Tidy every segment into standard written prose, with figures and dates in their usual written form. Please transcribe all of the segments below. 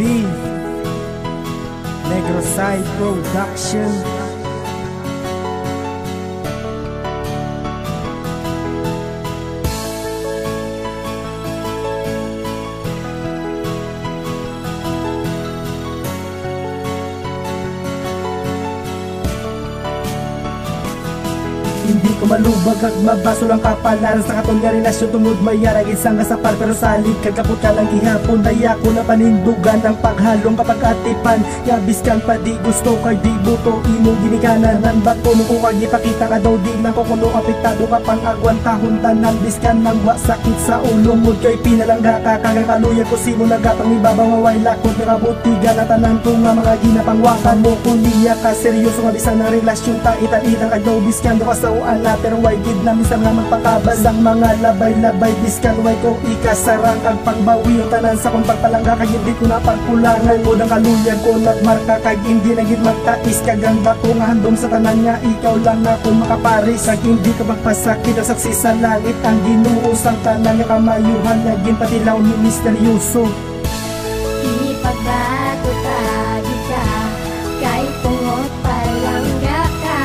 B, Negroside Production. Hindi ko malubag at mabaso lang kapalaran sa katon nga relasyon tungod mayarag isang kasapal pero salig kagkapot ka lang gihapon daya ko na panindugan ang paghalong kapag atipan yabis kang pa di gusto kay di buto imong ginikanan nan bato mo kung ipakita ka daw di na ko kuno apektado ka pang agwan tahon tanan biskan nang wa sakit sa ulo mo kay pinalangga ka kagaluyan ko sino nagapang ibabaw maway lakot nga butigan na tanan ko nga mga ginapangwakan mo kung niya ka seryoso nga bisan na relasyon ta itan-itan kagaw biskan do ka sa ala pero way gid na minsan nga magpakabas ang mga labay-labay diskan way ko ikasarang ang pangbawi yung tanan sa kong pagpalangga kay hindi ko na pagkulangan mo ng kaluyan ko nagmarka kay hindi na gid magtais kaganda ko nga handom sa tanan nga ikaw lang ako makaparis kag hindi ka magpasakit ang saksi sa langit ang Ginoo sang tanan nga kamayuhan naging patilaw ni misteryoso ipagbago tagi ka kay tungot palangga ka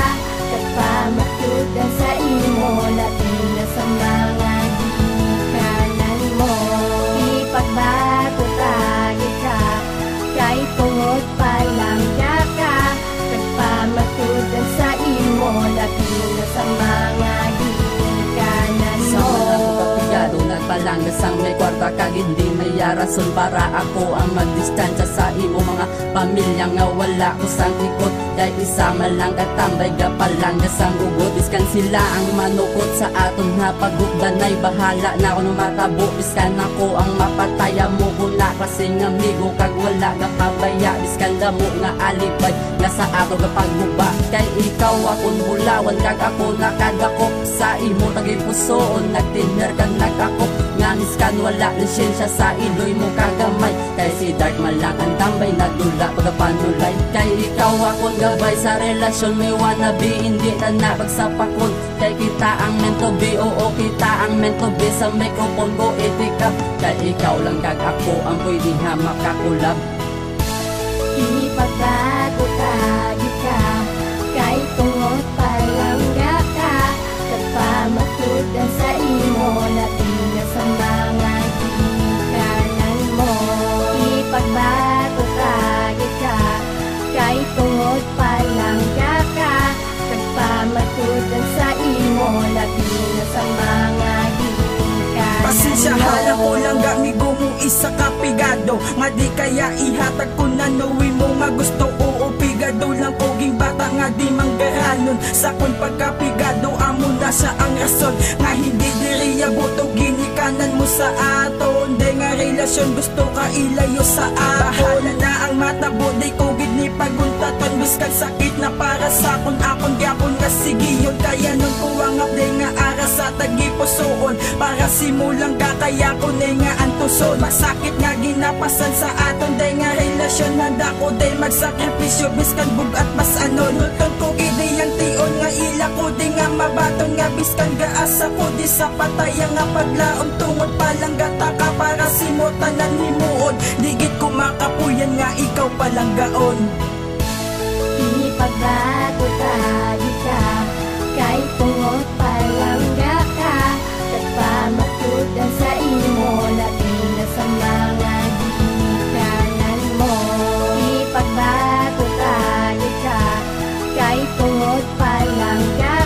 kapamatudan sa imo labi na sa mga ginikanan mo ipagbago tagi ka kay tungot palangga ka kapamatudan sa imo labi na sa mga ginikanan mo Nagpalangga sang may kwarta kag hindi may rason para ako ang magdistansya sa imo mga pamilya nga wala ko sang ikot kay isama lang katambay gapalangga sang ugot iskan sila ang manukot sa aton nga pagugdanay bahala na ako nung matabo iskan ako ang mapataya mo kuna kasi nga amigo kag wala gapabaya iskan damo nga alipay nga sa ato gapagguba kay ikaw akong bulawan kag ako nakadakop sa imo taging pusoon nagtiner kag nagakop nga miskan wala lisensya sa iloy mo kagamay kay si Dark malang ang tambay nagdula pagpanulay kay ikaw akong gabay sa relasyon may wannabe hindi na napagsapakon kay kita ang meant to be oo kita ang meant to be sa microphone go itikap kay ikaw lang kag ako ang pwede nga makakulab ipagbago tagi ka kay tungot palangga ka kapamatudan sa imo labi na sa mga ginikanan mo ipagbago tagi ka kay tungot palangga ka kapamatudan sa imo labi na sa mga ginikanan pasensya hala ko lang gamigo mo isa kapigado nga di kaya ihatag ko na nuwi mo nga gusto oo pigado lang koging bata nga di manggaranon sa kon pagkapigado amo na sa ang rason nga hindi diriya buto ginikanan mo sa aton de nga relasyon gusto ka ilayo sa aton bahala na ang matabo di kogid ni paguntaton biskan sakit na para sa akon gyapon nga sigiyon kaya nun ko ang upday nga ara sa tagipusoon para simulang kakaya ko nga antuson masakit nga ginapasan sa aton day nga relasyon handa ko day magsakripisyo biskan bugat mas anon nutong ko ideyang tion nga ila ko di nga mabaton nga biskan gaasa ko di sa patayang nga paglaon tungod palang gata ka para simutanan himuon digit ko makapuyan nga ikaw palang gaon ipagbago tagi ka kay tungot palangga ka kapamatudan sa imo labi na sa mga ginikanan mo ipagbago tagi ka kay tungot palangga